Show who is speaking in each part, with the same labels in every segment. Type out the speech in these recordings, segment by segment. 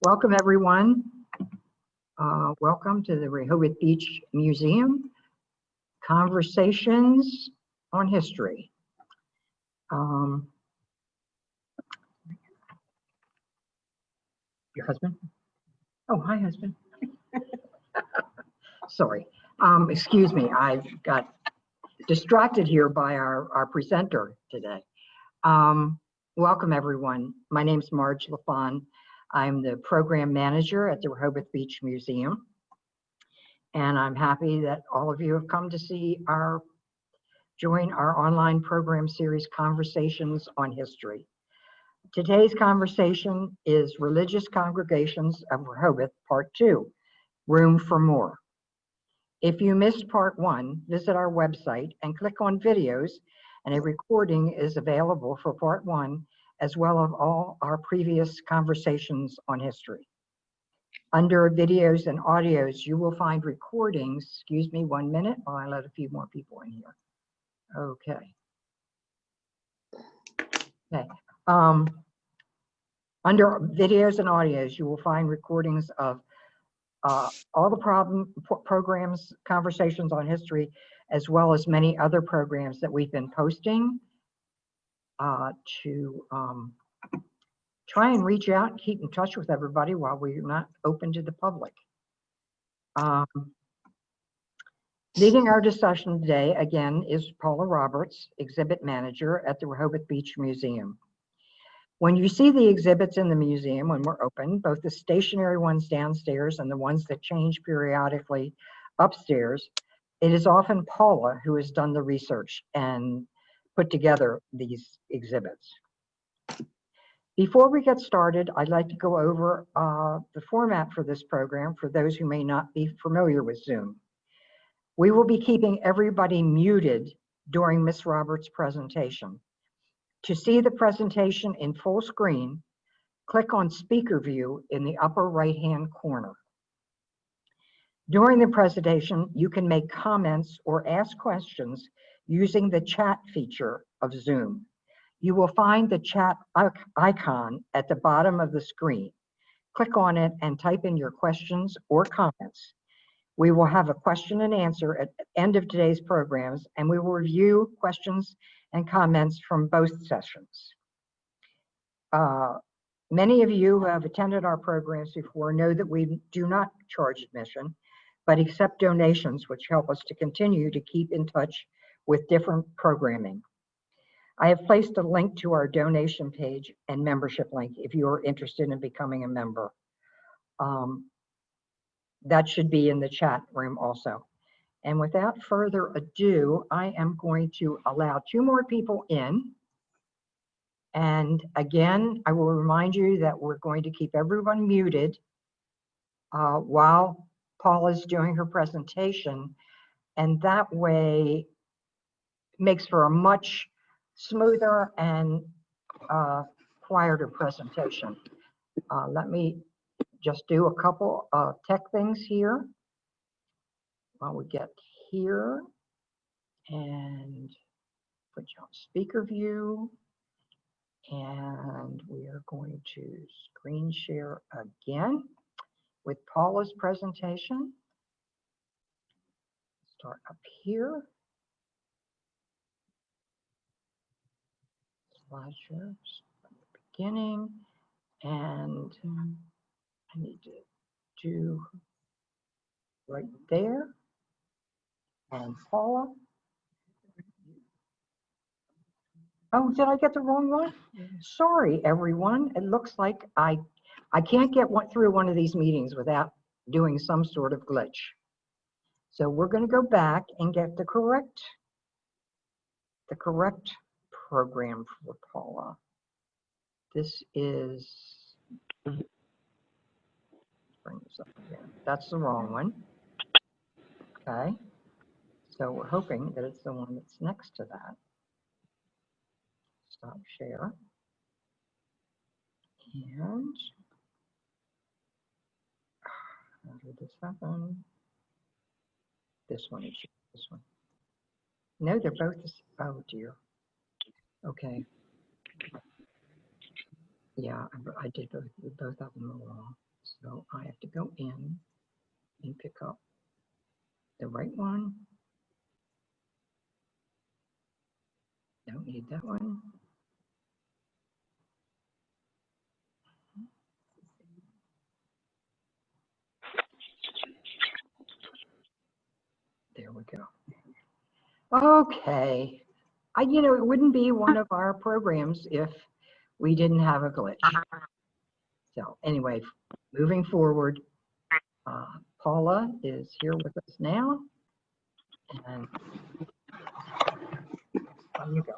Speaker 1: Welcome, everyone. Welcome to the Rehoboth Beach Museum, Conversations on History. Your husband? Oh, hi, husband. Sorry. Excuse me, I got distracted here by our presenter today. Welcome, everyone. My name is Marge LaFawn. I'm the program manager at the Rehoboth Beach Museum, and I'm happy that all of you have come to join our online program series, Conversations on History. Today's conversation is Religious Congregations of Rehoboth, Part 2, Room for More. If you missed Part 1, visit our website and click on videos, and a recording is available for Part 1, as well as all our previous conversations on history. Under videos and audios, you will find recordings. Excuse me 1 minute while I let a few more people in here. Okay. Under videos and audios, you will find recordings of all the programs, conversations on history, as well as many other programs that we've been posting to try and reach out and keep in touch with everybody while we're not open to the public. Leading our discussion today, again, is Paula Roberts, Exhibit Manager at the Rehoboth Beach Museum. When you see the exhibits in the museum when we're open, both the stationary ones downstairs and the ones that change periodically upstairs, it is often Paula who has done the research and put together these exhibits. Before we get started, I'd like to go over the format for this program for those who may not be familiar with Zoom. We will be keeping everybody muted during Ms. Roberts' presentation. To see the presentation in full screen, click on Speaker View in the upper right-hand corner. During the presentation, you can make comments or ask questions using the chat feature of Zoom. You will find the chat icon at the bottom of the screen. Click on it and type in your questions or comments. We will have a question and answer at the end of today's programs, and we will review questions and comments from both sessions. Many of you who have attended our programs before know that we do not charge admission, but accept donations, which help us to continue to keep in touch with different programming. I have placed a link to our donation page and membership link if you are interested in becoming a member. That should be in the chat room also. And without further ado, I am going to allow 2 more people in. And again, I will remind you that we're going to keep everyone muted while Paula's doing her presentation. And that way makes for a much smoother and quieter presentation. Let me just do a couple of tech things here while we get here, and put you on speaker view, and we are going to screen share again with Paula's presentation. Start up here. Slideshows from the beginning, and I need to do right there. And Paula. Oh, did I get the wrong one? Sorry, everyone. It looks like I can't get through one of these meetings without doing some sort of glitch. So we're going to go back and get the correct program for Paula. This is, bring this up again. That's the wrong one. Okay. So we're hoping that it's the one that's next to that. Stop share. And how did this happen? This one is this one. No, they're both. Oh dear. Okay. Yeah, I did both of them wrong. So I have to go in and pick up the right one. Don't need that one. There we go. Okay. It wouldn't be one of our programs if we didn't have a glitch. So anyway, moving forward, Paula is here with us now. And on you go.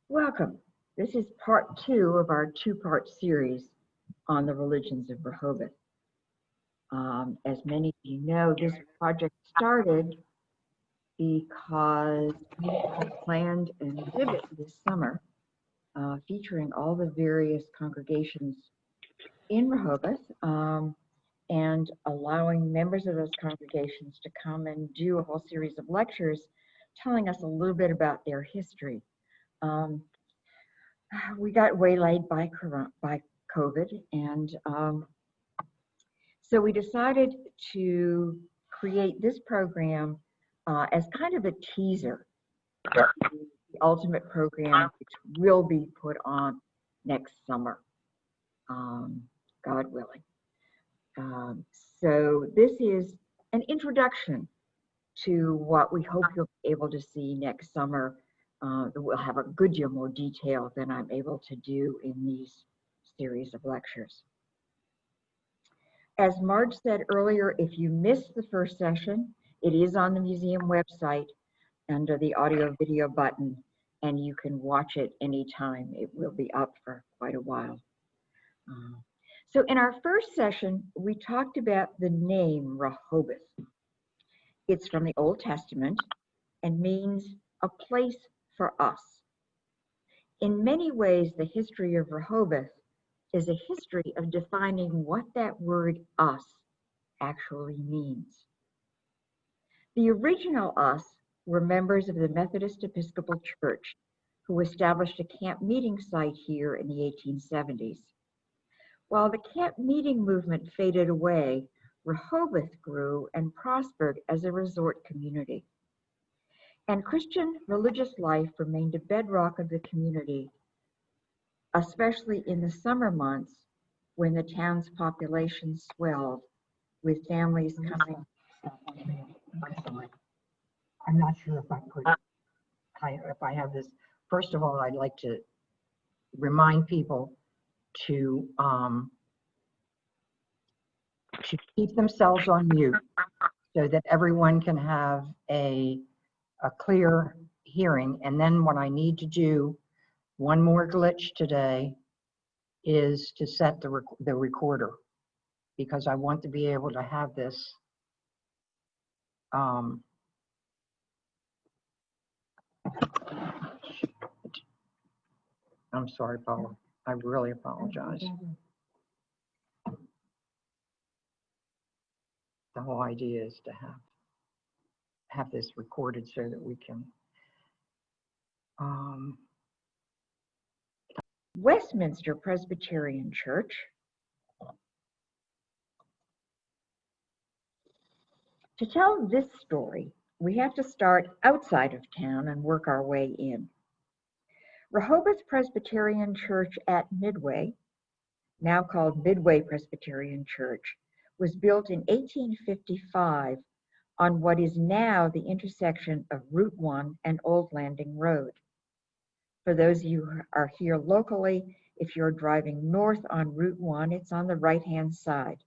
Speaker 1: Welcome. This is part 2 of our 2-part series on the religions of Rehoboth. As many of you know, this project started because we had planned an exhibit this summer featuring all the various congregations in Rehoboth and allowing members of those congregations to come and do a whole series of lectures telling us a little bit about their history. We got waylaid by COVID, and so we decided to create this program as kind of a teaser to the ultimate program, which will be put on next summer, God willing. So this is an introduction to what we hope you'll be able to see next summer. We'll have a good deal more detail than I'm able to do in these series of lectures. As Marge said earlier, if you missed the first session, it is on the museum website under the audio video button, and you can watch it anytime. It will be up for quite a while. So in our first session, we talked about the name Rehoboth. It's from the Old Testament and means a place for us. In many ways, the history of Rehoboth is a history of defining what that word us actually means. The original us were members of the Methodist Episcopal Church who established a camp meeting site here in the 1870s. While the camp meeting movement faded away, Rehoboth grew and prospered as a resort community. And Christian religious life remained a bedrock of the community, especially in the summer months when the town's population swelled with families coming. I'm not sure if I have this. First of all, I'd like to remind people to keep themselves on mute so that everyone can have a clear hearing. And then what I need to do, one more glitch today, is to set the recorder, because I want to be able to have this I'm sorry, Paula. I really apologize. The whole idea is to have this recorded so that we can. Westminster Presbyterian Church To tell this story, we have to start outside of town and work our way in. Rehoboth Presbyterian Church at Midway, now called Midway Presbyterian Church, was built in 1855 on what is now the intersection of Route 1 and Old Landing Road. For those of you who are here locally, if you're driving north on Route 1, it's on the right-hand side.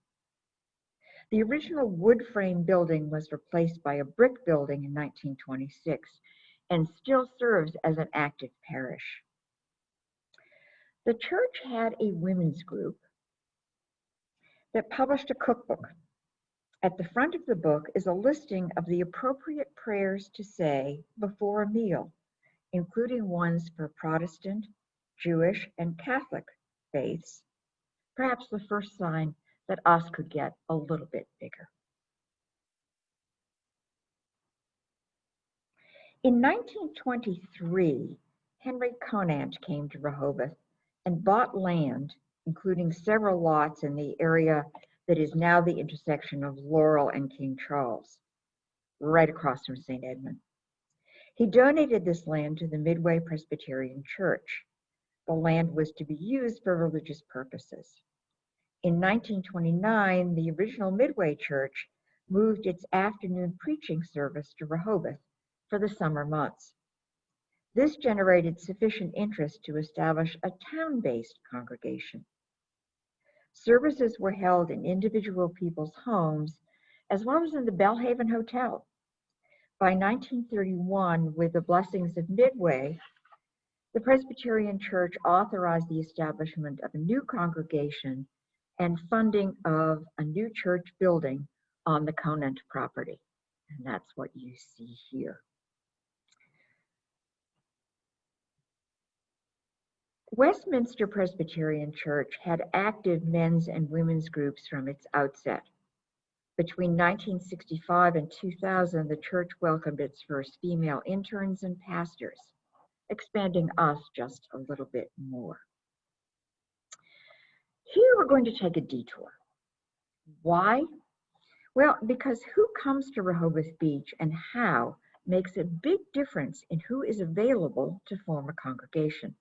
Speaker 1: The original wood frame building was replaced by a brick building in 1926 and still serves as an active parish. The church had a women's group that published a cookbook. At the front of the book is a listing of the appropriate prayers to say before a meal, including ones for Protestant, Jewish, and Catholic faiths, perhaps the first sign that us could get a little bit bigger. In 1923,
Speaker 2: Henry Conant came to Rehoboth and bought land, including several lots in the area that is now the intersection of Laurel and King Charles, right across from St. Edmund. He donated this land to the Midway Presbyterian Church. The land was to be used for religious purposes. In 1929, the original Midway Church moved its afternoon preaching service to Rehoboth for the summer months. This generated sufficient interest to establish a town-based congregation. Services were held in individual people's homes as well as in the Belhaven Hotel. By 1931, with the blessings of Midway, the Presbyterian Church authorized the establishment of a new congregation and funding of a new church building on the Conant property. And that's what you see here. Westminster Presbyterian Church had active men's and women's groups from its outset. Between 1965 and 2000, the church welcomed its first female interns and pastors, expanding us just a little bit more. Here we're going to take a detour. Why? Well, because who comes to Rehoboth Beach and how makes a big difference in who is available to form a congregation.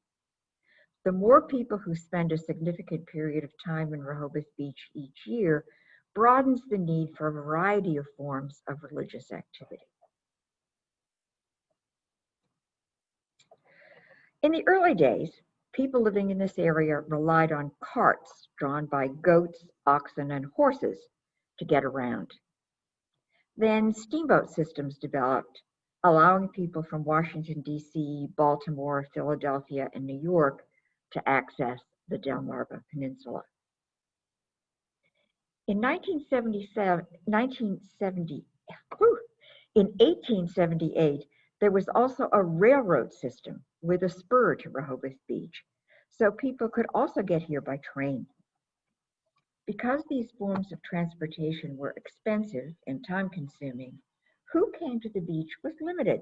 Speaker 2: The more people who spend a significant period of time in Rehoboth Beach each year broadens the need for a variety of forms of religious activity. In the early days, people living in this area relied on carts drawn by goats, oxen, and horses to get around. Then steamboat systems developed, allowing people from Washington, D.C., Baltimore, Philadelphia, and New York to access the Delmarva Peninsula. In 1878, there was also a railroad system with a spur to Rehoboth Beach, so people could also get here by train. Because these forms of transportation were expensive and time-consuming, who came to the beach was limited.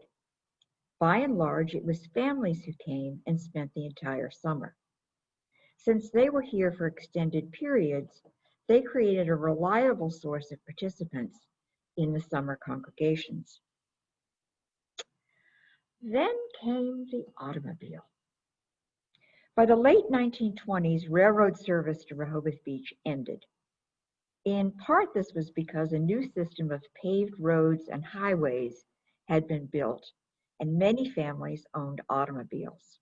Speaker 2: By and large, it was families who came and spent the entire summer. Since they were here for extended periods, they created a reliable source of participants in the summer congregations. Then came the automobile. By the late 1920s, railroad service to Rehoboth Beach ended. In part, this was because a new system of paved roads and highways had been built, and many families owned automobiles.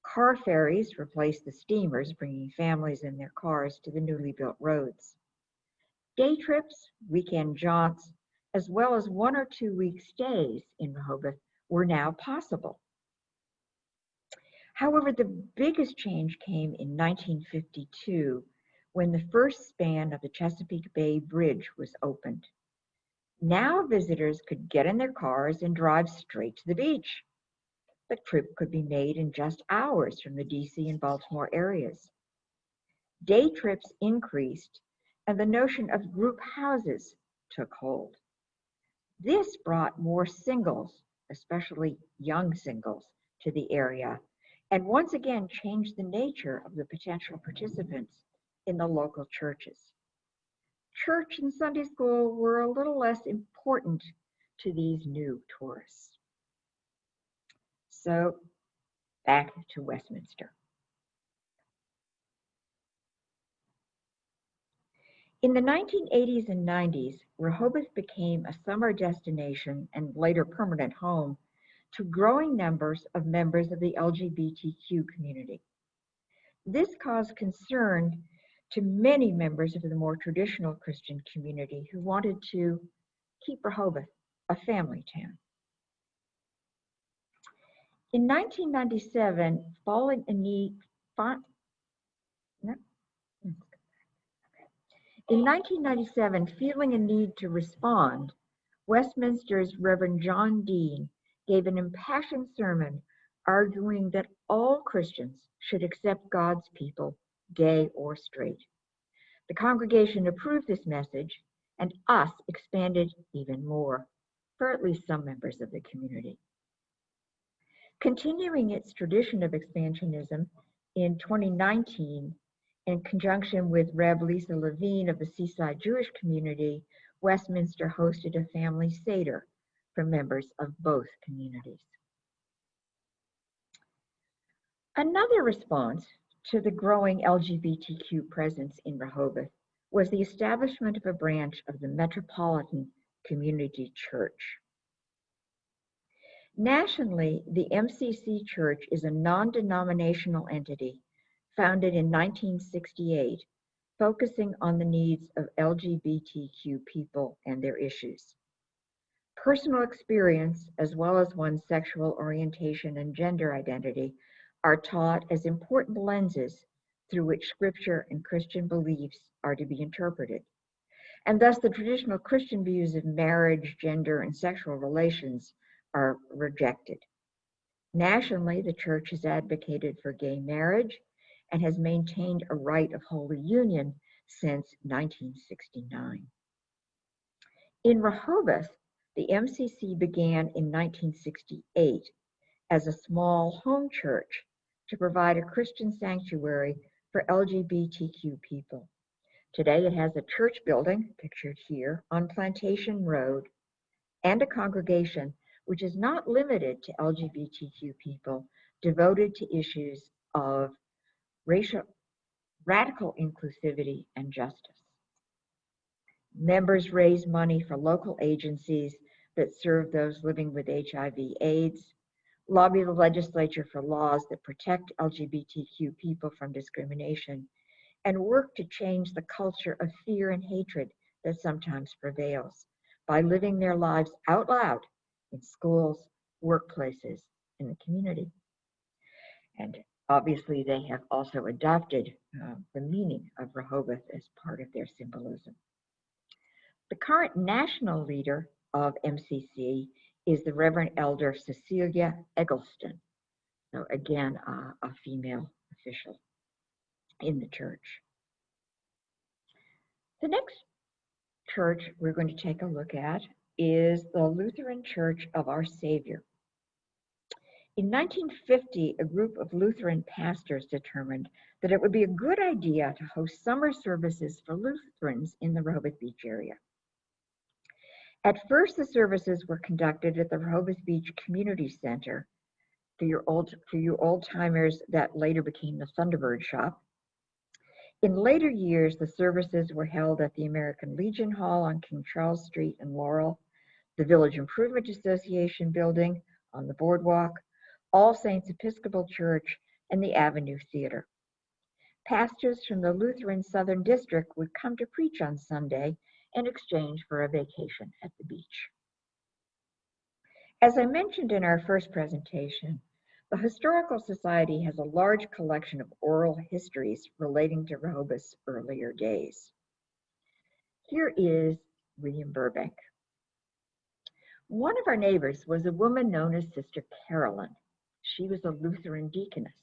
Speaker 2: Car ferries replaced the steamers, bringing families in their cars to the newly built roads. Day trips, weekend jaunts, as well as 1 or 2 week stays in Rehoboth were now possible. However, the biggest change came in 1952 when the first span of the Chesapeake Bay Bridge was opened. Now visitors could get in their cars and drive straight to the beach. The trip could be made in just hours from the DC and Baltimore areas. Day trips increased, and the notion of group houses took hold. This brought more singles, especially young singles, to the area, and once again changed the nature of the potential participants in the local churches. Church and Sunday school were a little less important to these new tourists. So back to Westminster. In the 1980s and 90s, Rehoboth became a summer destination and later permanent home to growing numbers of members of the LGBTQ community. This caused concern to many members of the more traditional Christian community who wanted to keep Rehoboth a family town. In 1997, feeling a need to respond, Westminster's Reverend John Dean gave an impassioned sermon arguing that all Christians should accept God's people, gay or straight. The congregation approved this message, and us expanded even more for at least some members of the community. Continuing its tradition of expansionism, in 2019, in conjunction with Reb Lisa Levine of the Seaside Jewish Community, Westminster hosted a family Seder for members of both communities. Another response to the growing LGBTQ presence in Rehoboth was the establishment of a branch of the Metropolitan Community Church. Nationally, the MCC Church is a non-denominational entity founded in 1968, focusing on the needs of LGBTQ people and their issues. Personal experience, as well as one's sexual orientation and gender identity, are taught as important lenses through which Scripture and Christian beliefs are to be interpreted. And thus the traditional Christian views of marriage, gender, and sexual relations are rejected. Nationally, the church has advocated for gay marriage and has maintained a right of holy union since 1969. In Rehoboth, the MCC began in 1968 as a small home church to provide a Christian sanctuary for LGBTQ people. Today it has a church building, pictured here, on Plantation Road, and a congregation which is not limited to LGBTQ people, devoted to issues of radical inclusivity and justice. Members raise money for local agencies that serve those living with HIV/AIDS, lobby the legislature for laws that protect LGBTQ people from discrimination, and work to change the culture of fear and hatred that sometimes prevails by living their lives out loud in schools, workplaces, in the community. And obviously they have also adopted the meaning of Rehoboth as part of their symbolism. The current national leader of MCC is the Reverend Elder Cecilia Eggleston. So again, a female official in the church. The next church we're going to take a look at is the Lutheran Church of Our Savior. In 1950, a group of Lutheran pastors determined that it would be a good idea to host summer services for Lutherans in the Rehoboth Beach area. At first, the services were conducted at the Rehoboth Beach Community Center. For you old-timers, that later became the Thunderbird Shop. In later years, the services were held at the American Legion Hall on King Charles Street in Laurel, the Village Improvement Association building on the boardwalk, All Saints Episcopal Church, and the Avenue Theater. Pastors from the Lutheran Southern District would come to preach on Sunday in exchange for a vacation at the beach. As I mentioned in our first presentation, the Historical Society has a large collection of oral histories relating to Rehoboth's earlier days. Here is William Burbank. One of our neighbors was a woman known as Sister Carolyn. She was a Lutheran deaconess.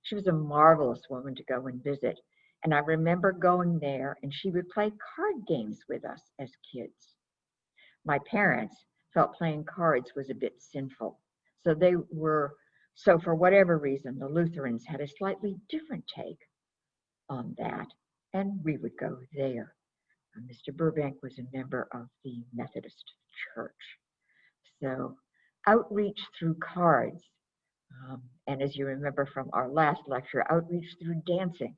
Speaker 2: She was a marvelous woman to go and visit, and I remember going there and she would play card games with us as kids. My parents felt playing cards was a bit sinful, so for whatever reason, the Lutherans had a slightly different take on that, and we would go there. Mr. Burbank was a member of the Methodist Church. So outreach through cards, and as you remember from our last lecture, outreach through dancing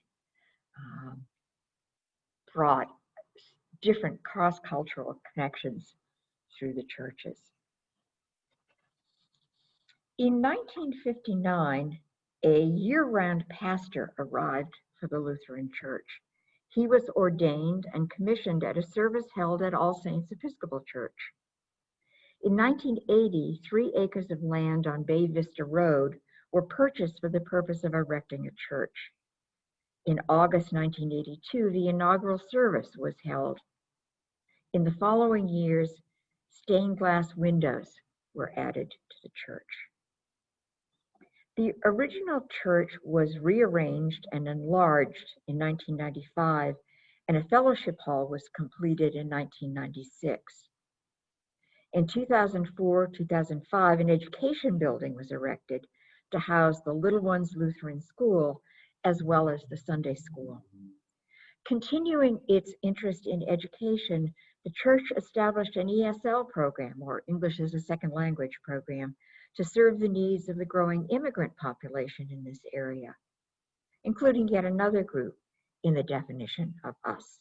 Speaker 2: brought different cross-cultural connections through the churches. In 1959, a year-round pastor arrived for the Lutheran Church. He was ordained and commissioned at a service held at All Saints Episcopal Church. In 1980, 3 acres of land on Bay Vista Road were purchased for the purpose of erecting a church. In August 1982, the inaugural service was held. In the following years, stained glass windows were added to the church. The original church was rearranged and enlarged in 1995, and a fellowship hall was completed in 1996. In 2004-2005, an education building was erected to house the Little Ones Lutheran School as well as the Sunday School. Continuing its interest in education, the church established an ESL program, or English as a Second Language program, to serve the needs of the growing immigrant population in this area, including yet another group in the definition of us.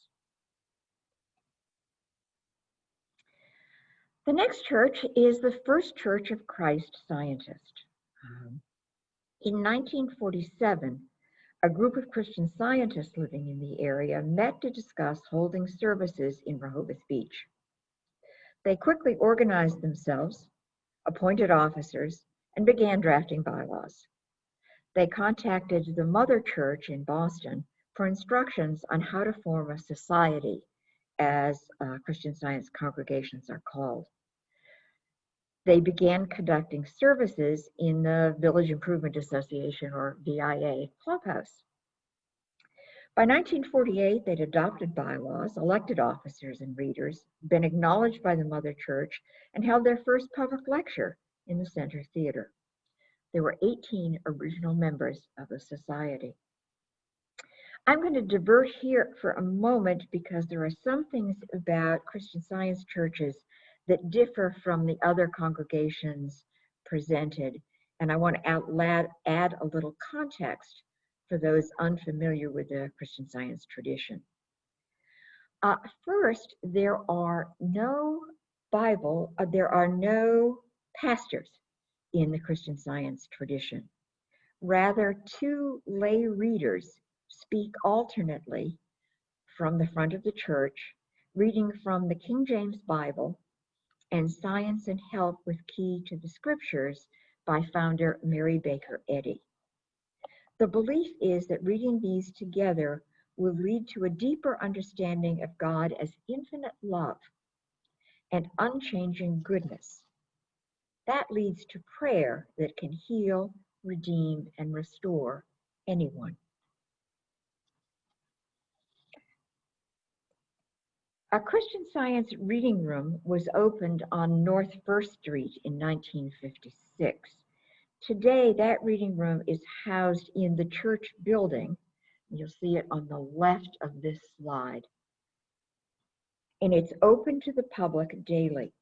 Speaker 2: The next church is the First Church of Christ Scientist. In 1947, a group of Christian Scientists living in the area met to discuss holding services in Rehoboth Beach. They quickly organized themselves, appointed officers, and began drafting bylaws. They contacted the mother church in Boston for instructions on how to form a society, as Christian Science congregations are called. They began conducting services in the Village Improvement Association, or VIA, clubhouse. By 1948, they'd adopted bylaws, elected officers and readers, been acknowledged by the mother church, and held their first public lecture in the Center Theater. There were 18 original members of the society. I'm going to divert here for a moment because there are some things about Christian Science churches that differ from the other congregations presented, and I want to add a little context for those unfamiliar with the Christian Science tradition. First, there are no pastors in the Christian Science tradition. Rather, two lay readers speak alternately from the front of the church, reading from the King James Bible and Science and Health with Key to the Scriptures by founder Mary Baker Eddy. The belief is that reading these together will lead to a deeper understanding of God as infinite love and unchanging goodness. That leads to prayer that can heal, redeem, and restore anyone. A Christian Science reading room was opened on North First Street in 1956. Today, that reading room is housed in the church building. You'll see it on the left of this slide. And it's open to the public daily.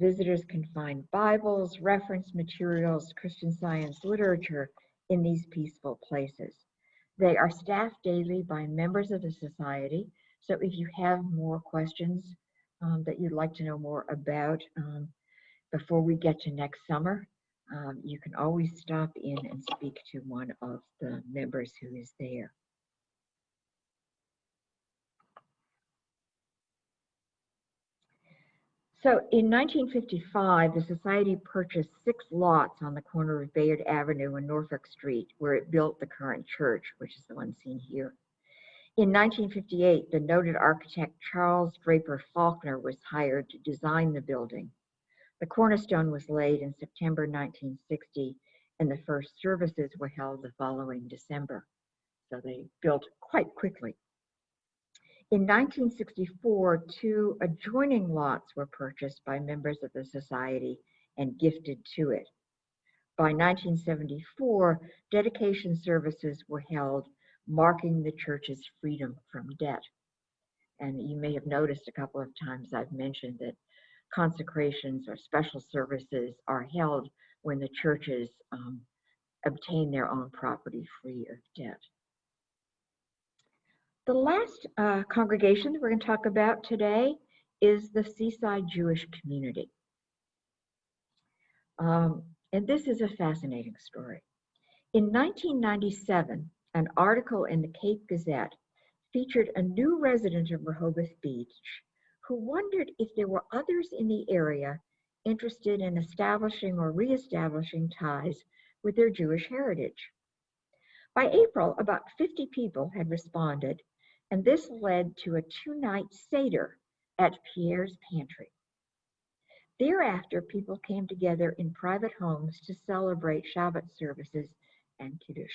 Speaker 2: Visitors can find Bibles, reference materials, Christian Science literature in these peaceful places. They are staffed daily by members of the society. So if you have more questions that you'd like to know more about before we get to next summer, you can always stop in and speak to one of the members who is there. So in 1955, the Society purchased 6 lots on the corner of Bayard Avenue and Norfolk Street, where it built the current church, which is the one seen here. In 1958, the noted architect Charles Draper Faulkner was hired to design the building. The cornerstone was laid in September 1960, and the first services were held the following December. So they built quite quickly. In 1964, 2 adjoining lots were purchased by members of the society and gifted to it. By 1974, dedication services were held, marking the church's freedom from debt. And you may have noticed a couple of times I've mentioned that consecrations or special services are held when the churches obtain their own property free of debt. The last congregation that we're going to talk about today is the Seaside Jewish Community. And this is a fascinating story. In 1997, an article in the Cape Gazette featured a new resident of Rehoboth Beach who wondered if there were others in the area interested in establishing or reestablishing ties with their Jewish heritage. By April, about 50 people had responded, and this led to a 2-night Seder at Pierre's Pantry. Thereafter, people came together in private homes to celebrate Shabbat services and Kiddush.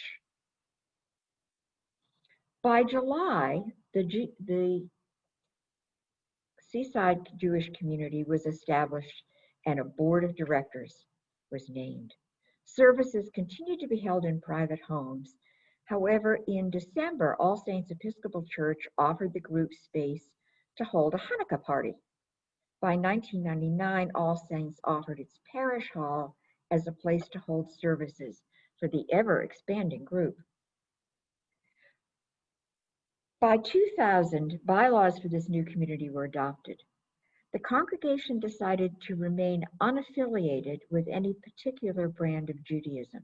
Speaker 2: By July, the Seaside Jewish Community was established and a board of directors was named. Services continued to be held in private homes. However, in December, All Saints Episcopal Church offered the group space to hold a Hanukkah party. By 1999, All Saints offered its parish hall as a place to hold services for the ever-expanding group. By 2000, bylaws for this new community were adopted. The congregation decided to remain unaffiliated with any particular brand of Judaism.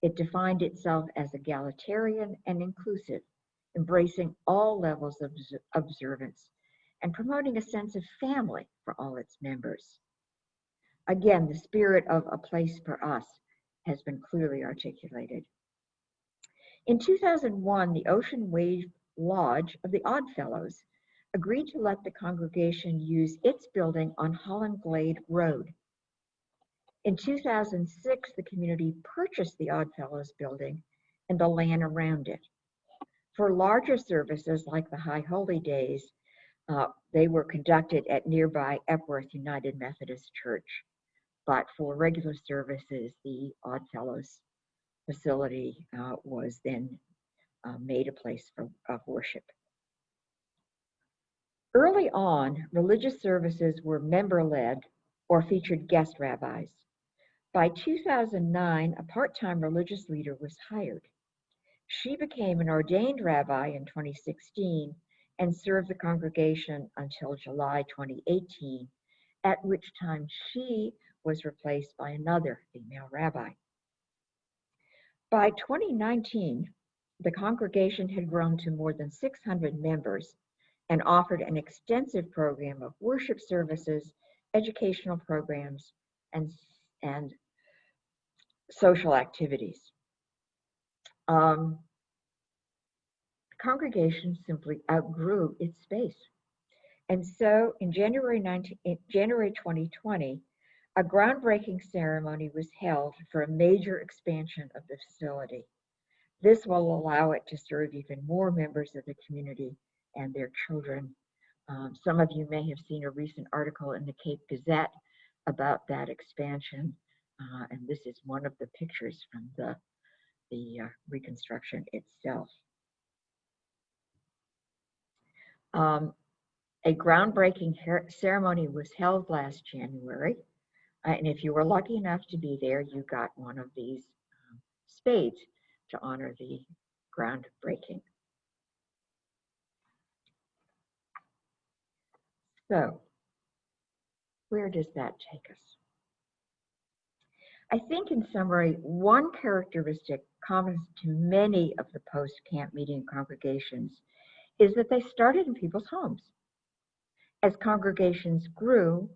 Speaker 2: It defined itself as egalitarian and inclusive, embracing all levels of observance and promoting a sense of family for all its members. Again, the spirit of a place for us has been clearly articulated. In 2001, the Ocean Wave Lodge of the Oddfellows agreed to let the congregation use its building on Holland Glade Road. In 2006, the community purchased the Oddfellows building and the land around it. For larger services like the High Holy Days, they were conducted at nearby Epworth United Methodist Church. But for regular services, the Oddfellows facility was then made a place of worship. Early on, religious services were member-led or featured guest rabbis. By 2009, a part-time religious leader was hired. She became an ordained rabbi in 2016 and served the congregation until July 2018, at which time she was replaced by another female rabbi. By 2019, the congregation had grown to more than 600 members and offered an extensive program of worship services, educational programs, and social activities. The congregation simply outgrew its space. And so in January 2020, a groundbreaking ceremony was held for a major expansion of the facility. This will allow it to serve even more members of the community and their children. Some of you may have seen a recent article in the Cape Gazette about that expansion, and this is one of the pictures from the reconstruction itself. A groundbreaking ceremony was held last January, and if you were lucky enough to be there, you got one of these spades to honor the groundbreaking. So, where does that take us? I think in summary, one characteristic common to many of the post-camp meeting congregations is that they started in people's homes. As congregations grew,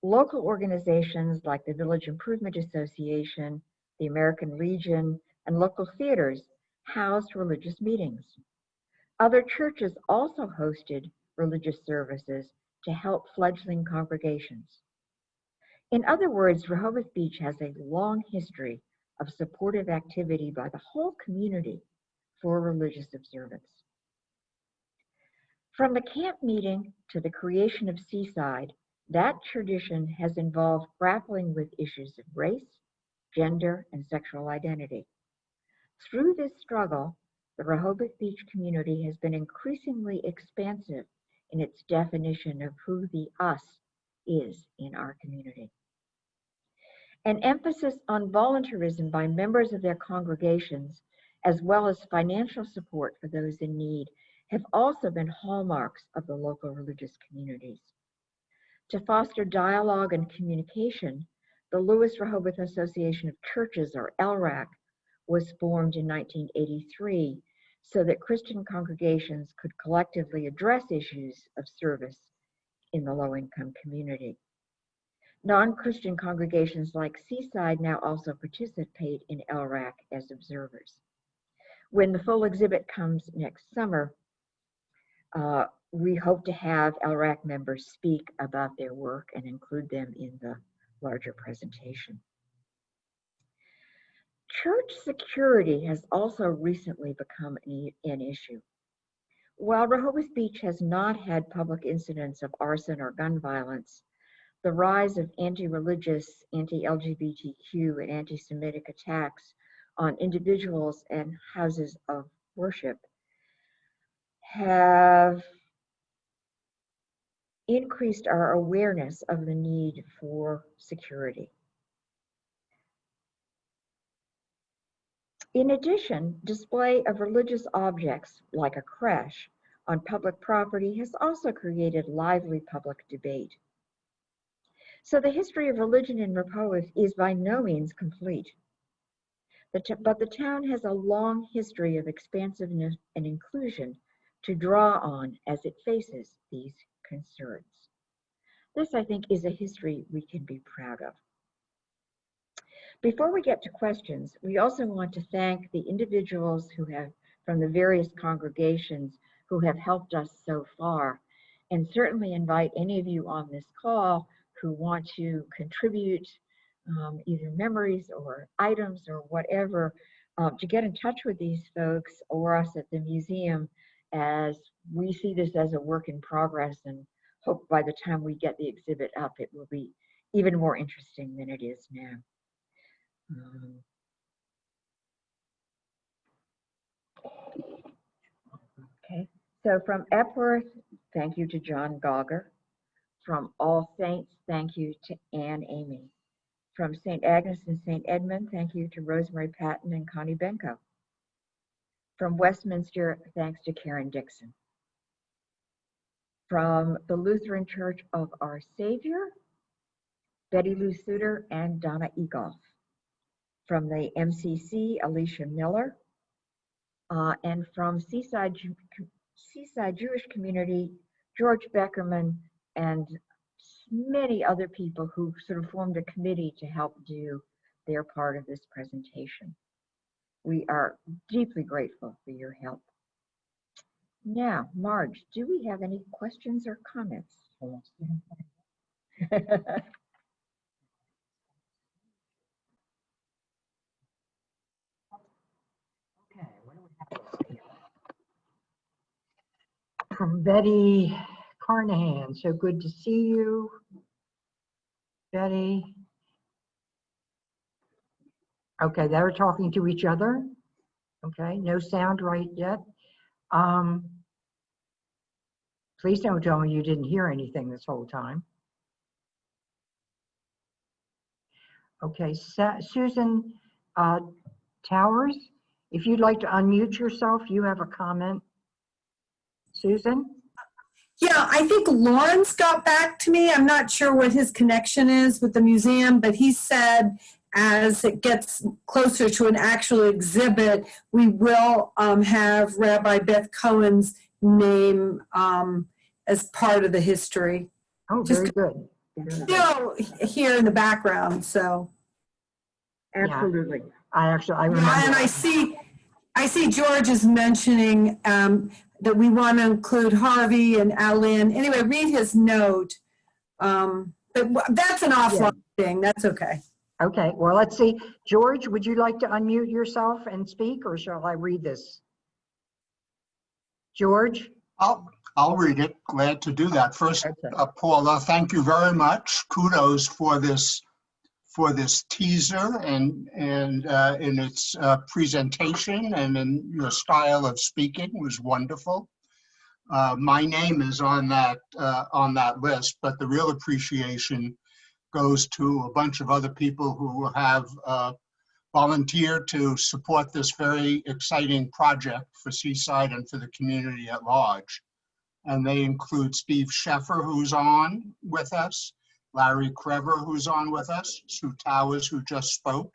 Speaker 2: local organizations like the Village Improvement Association, the American Legion, and local theaters housed religious meetings. Other churches also hosted religious services to help fledgling congregations. In other words, Rehoboth Beach has a long history of supportive activity by the whole community for religious observance. From the camp meeting to the creation of Seaside, that tradition has involved grappling with issues of race, gender, and sexual identity. Through this struggle, the Rehoboth Beach community has been increasingly expansive in its definition of who the us is in our community. An emphasis on volunteerism by members of their congregations, as well as financial support for those in need, have also been hallmarks of the local religious communities. To foster dialogue and communication, the Lewis Rehoboth Association of Churches, or LRAC, was formed in 1983 so that Christian congregations could collectively address issues of service in the low-income community. Non-Christian congregations like Seaside now also participate in LRAC as observers. When the full exhibit comes next summer, we hope to have LRAC members speak about their work and include them in the larger presentation. Church security has also recently become an issue. While Rehoboth Beach has not had public incidents of arson or gun violence, the rise of anti-religious, anti-LGBTQ, and anti-Semitic attacks on individuals and houses of worship have increased our awareness of the need for security. In addition, display of religious objects like a creche on public property has also created lively public debate. So the history of religion in Rehoboth is by no means complete. But the town has a long history of expansiveness and inclusion to draw on as it faces these concerns. This, I think, is a history we can be proud of. Before we get to questions, we also want to thank the individuals who have, from the various congregations, who have helped us so far, and certainly invite any of you on this call who want to contribute either memories or items or whatever, to get in touch with these folks or us at the museum, as we see this as a work in progress and hope by the time we get the exhibit up, it will be even more interesting than it is now. Okay, so from Epworth, thank you to John Gauger. From All Saints, thank you to Anne Amy. From St. Agnes and St. Edmund, thank you to Rosemary Patton and Connie Benko. From Westminster, thanks to Karen Dixon. From the Lutheran Church of Our Savior, Betty Lou Suter and Donna Egolf. From the MCC, Alicia Miller. And from Seaside Jewish Community, George Beckerman and many other people who sort of formed a committee to help do their part of this presentation. We are deeply grateful for your help. Now, Marge, do we have any questions or comments?
Speaker 1: Okay, what do we have here? From Betty Carnahan, so good to see you, Betty. Okay, they're talking to each other. Okay, no sound right yet. Please don't tell me you didn't hear anything this whole time. Okay, Susan Towers, if you'd like to unmute yourself, you have a comment. Susan?
Speaker 3: Yeah, I think Lawrence got back to me. I'm not sure what his connection is with the museum, but he said as it gets closer to an actual exhibit, we will have Rabbi Beth Cohen's name as part of the history.
Speaker 1: Oh, very good.
Speaker 3: Still here in the background, so.
Speaker 2: Absolutely.
Speaker 1: I remember.
Speaker 3: Yeah, and I see George is mentioning that we want to include Harvey and Alan. Anyway, read his note. But that's an offline thing. That's okay.
Speaker 1: Okay, well, let's see. George, would you like to unmute yourself and speak, or shall I read this? George?
Speaker 4: I'll read it. Glad to do that. First,
Speaker 1: okay.
Speaker 4: Paula, thank you very much. Kudos for this teaser and in its presentation and in your style of speaking was wonderful. My name is on that list, but the real appreciation goes to a bunch of other people who have volunteered to support this very exciting project for Seaside and for the community at large. And they include Steve Sheffer, who's on with us, Larry Krever, who's on with us, Sue Towers, who just spoke,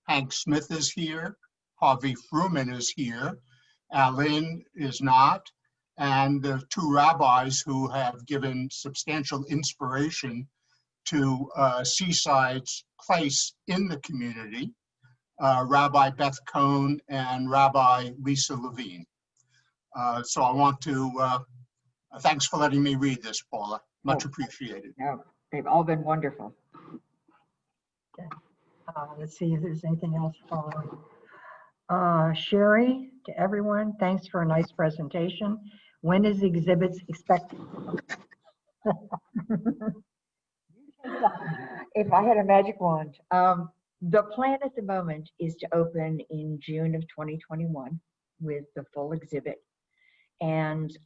Speaker 4: Hank Smith is here, Harvey Fruman is here, Alan is not, and the two rabbis who have given substantial inspiration to Seaside's place in the community, Rabbi Beth Cohen and Rabbi Lisa Levine. So I want to, thanks for letting me read this, Paula. Much appreciated.
Speaker 2: No, they've all been wonderful.
Speaker 1: Okay. Let's see if there's anything else following. Sherry, to everyone, thanks for a nice presentation. When is the exhibits expected?
Speaker 2: If I had a magic wand, the plan at the moment is to open in June of 2021 with the full exhibit. And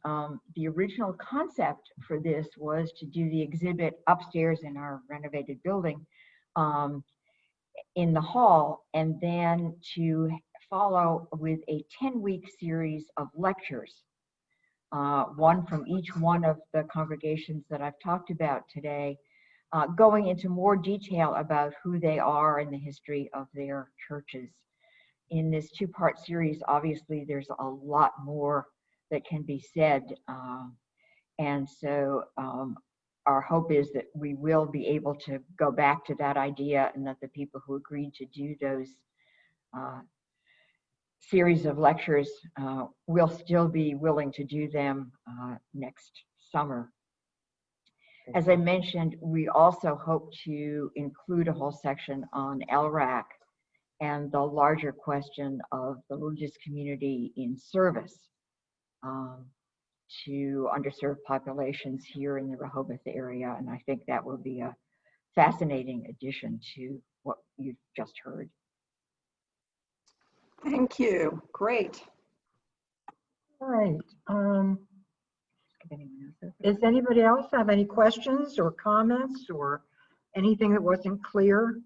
Speaker 2: the original concept for this was to do the exhibit upstairs in our renovated building in the hall, and then to follow with a 10-week series of lectures, one from each one of the congregations that I've talked about today, going into more detail about who they are and the history of their churches. In this two-part series, obviously, there's a lot more that can be said. And so our hope is that we will be able to go back to that idea, and that the people who agreed to do those series of lectures will still be willing to do them next summer. As I mentioned, we also hope to include a whole section on LRAC and the larger question of the religious community in service to underserved populations here in the Rehoboth area. And I think that will be a fascinating addition to what you've just heard.
Speaker 5: Thank you. Great.
Speaker 1: All right. Does anybody else have any questions or comments or anything that wasn't clear?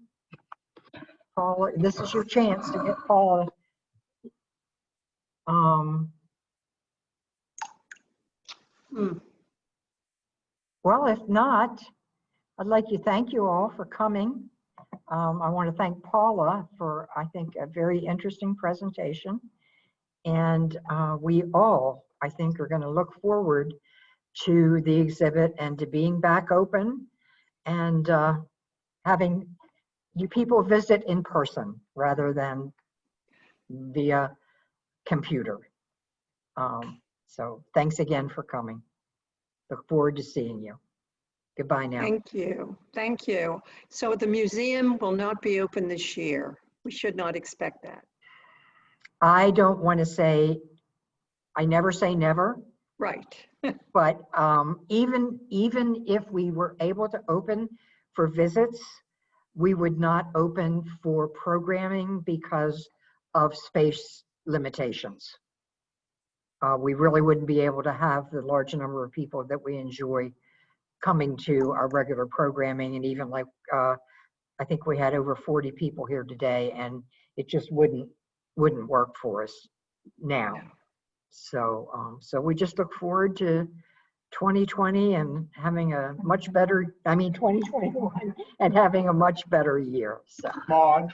Speaker 1: Paula, this is your chance to get Paula. Well, if not, I'd like to thank you all for coming. I want to thank Paula for, I think, a very interesting presentation. And we all, I think, are going to look forward to the exhibit and to being back open and having you people visit in person rather than via computer. So thanks again for coming. Look forward to seeing you. Goodbye now.
Speaker 5: Thank you. Thank you. So the museum will not be open this year. We should not expect that.
Speaker 1: I don't want to say, I never say never.
Speaker 5: Right.
Speaker 1: But even if we were able to open for visits, we would not open for programming because of space limitations. We really wouldn't be able to have the large number of people that we enjoy coming to our regular programming. And even like, I think we had over 40 people here today, and it just wouldn't work for us now. So, so we just look forward to 2020 and having a much better, 2021 and having a much better year. So,
Speaker 4: Maud,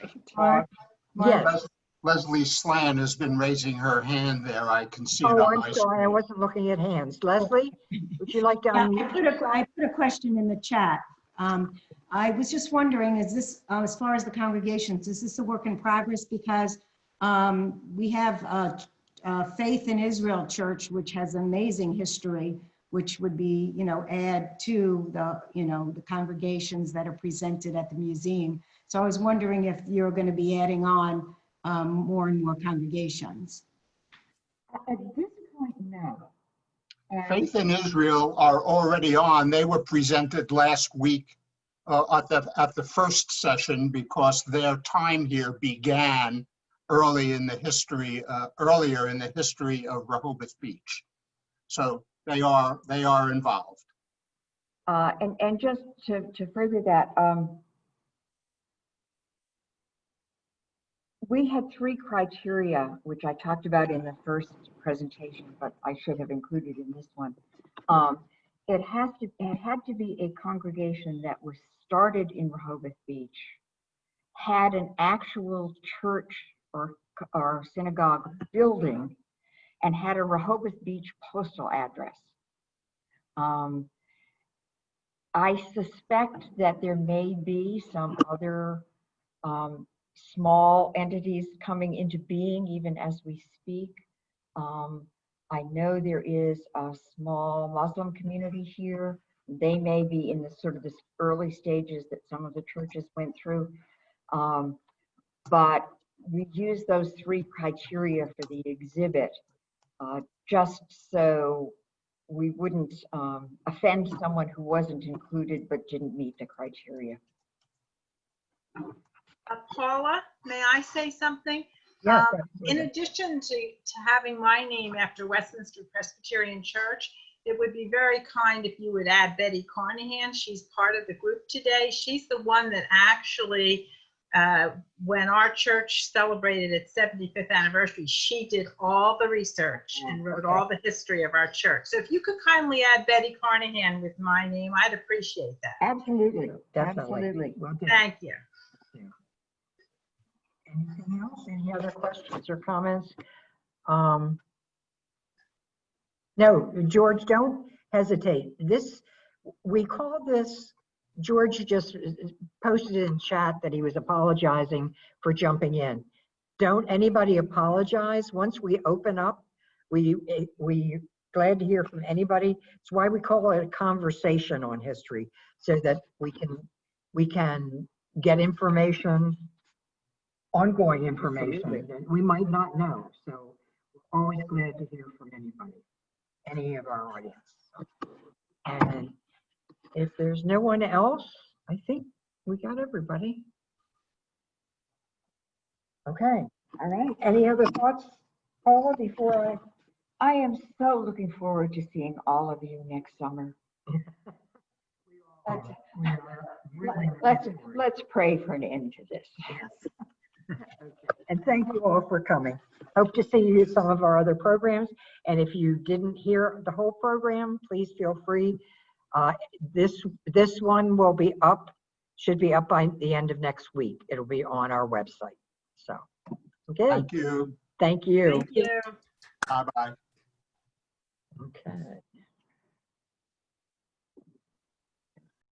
Speaker 1: yes.
Speaker 4: Leslie Slan has been raising her hand there. I can see it
Speaker 1: Oh,
Speaker 4: on
Speaker 1: I'm
Speaker 4: my
Speaker 1: sorry, I
Speaker 4: screen.
Speaker 1: wasn't looking at hands. Leslie, would you like to
Speaker 6: Yeah,
Speaker 1: unmute?
Speaker 6: I put a question in the chat. I was just wondering, is this, as far as the congregations, is this a work in progress? Because we have Faith in Israel Church, which has amazing history, which would be, add to the, the congregations that are presented at the museum. So I was wondering if you're going to be adding on more and more congregations.
Speaker 2: At this point, no. And
Speaker 4: Faith in Israel are already on. They were presented last week at the first session because their time here began earlier in the history of Rehoboth Beach. So they are involved.
Speaker 2: and just to further that, we had 3 criteria, which I talked about in the first presentation, but I should have included in this one. It had to be a congregation that was started in Rehoboth Beach, had an actual church or synagogue building, and had a Rehoboth Beach postal address. I suspect that there may be some other small entities coming into being even as we speak. I know there is a small Muslim community here. They may be in the sort of this early stages that some of the churches went through. But we use those 3 criteria for the exhibit just so we wouldn't offend someone who wasn't included but didn't meet the criteria.
Speaker 7: Paula, may I say something?
Speaker 1: Yes,
Speaker 7: In
Speaker 1: absolutely.
Speaker 7: addition to having my name after Westminster Presbyterian Church, it would be very kind if you would add Betty Carnahan. She's part of the group today. She's the one that actually, when our church celebrated its 75th anniversary, she did all the research and wrote all the history of our church. So if you could kindly add Betty Carnahan with my name, I'd appreciate that.
Speaker 2: Absolutely,
Speaker 1: Definitely.
Speaker 2: absolutely.
Speaker 1: Will do.
Speaker 7: Thank you.
Speaker 1: Anything else? Any other questions or comments? No, George, don't hesitate. We call this, George just posted in chat that he was apologizing for jumping in. Don't anybody apologize. Once we open up, we glad to hear from anybody. It's why we call it a conversation on history, so that we can get information, ongoing information that we might not know. So we're always glad to hear from anybody, any of our audience. And if there's no one else, I think we got everybody. Okay.
Speaker 2: All right.
Speaker 1: Any other thoughts, Paula, before
Speaker 2: I am so looking forward to seeing all of you next summer. Let's pray for an end to this.
Speaker 1: And thank you all for coming. Hope to see you at some of our other programs. And if you didn't hear the whole program, please feel free. This one will be up, should be up by the end of next week. It'll be on our website. So, okay.
Speaker 4: Thank you.
Speaker 1: Thank you.
Speaker 7: Thank you.
Speaker 4: Bye-bye.
Speaker 1: Okay.